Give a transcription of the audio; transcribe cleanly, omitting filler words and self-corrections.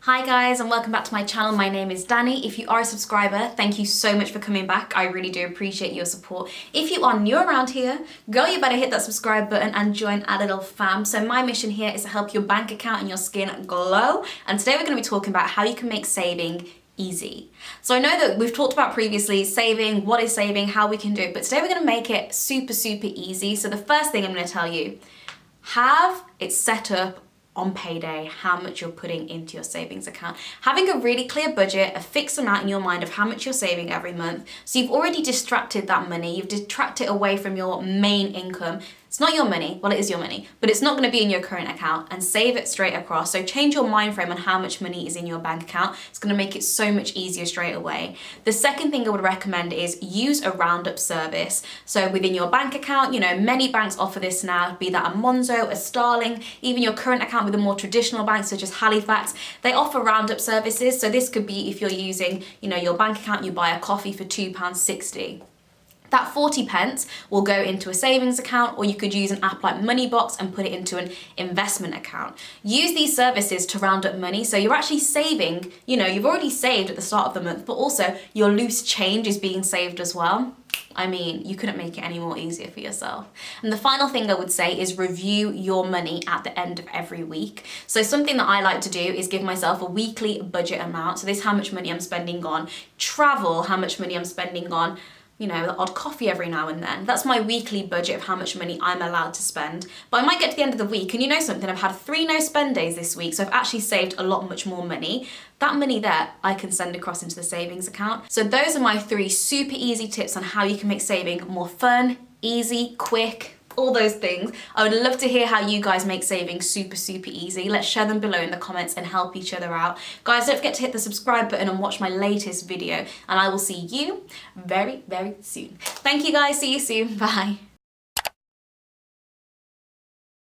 Hi guys and welcome back to my channel. My name is Dani. If you are a subscriber, thank you so much for coming back. I really do appreciate your support. If you are new around here, girl, you better hit that subscribe button and join our little fam. So my mission here is to help your bank account and your skin glow. And today we're going to be talking about how you can make saving easy. So I know that we've talked about previously saving, what is saving, how we can do it, but today we're going to make it super easy. So the first thing I'm going to tell you, have it set up on payday how much you're putting into your savings account. Having a really clear budget, a fixed amount in your mind of how much you're saving every month. So you've already distracted that money, you've detracted away from your main income. It's not your money, well it is your money, but it's not going to be in your current account, and save it straight across. So change your mind frame on how much money is in your bank account. It's going to make it so much easier straight away. The second thing I would recommend is use a roundup service. So within your bank account, many banks offer this now, be that a Monzo, a Starling, even your current account with a more traditional banks such as Halifax, they offer roundup services. So this could be if you're using, your bank account, you buy a coffee for £2.60. That 40 pence will go into a savings account, or you could use an app like Moneybox and put it into an investment account. Use these services to round up money, so you're actually saving, you've already saved at the start of the month, but also your loose change is being saved as well. I mean, you couldn't make it any more easier for yourself. And the final thing I would say is review your money at the end of every week. So something that I like to do is give myself a weekly budget amount. So this is how much money I'm spending on travel, how much money I'm spending on the odd coffee every now and then. That's my weekly budget of how much money I'm allowed to spend. But I might get to the end of the week and something, I've had 3 no spend days this week, so I've actually saved a lot much more money. That money there, I can send across into the savings account. So those are my 3 super easy tips on how you can make saving more fun, easy, quick, all those things. I would love to hear how you guys make saving super easy. Let's share them below in the comments and help each other out. Guys, don't forget to hit the subscribe button and watch my latest video, and I will see you very soon. Thank you guys, see you soon, bye.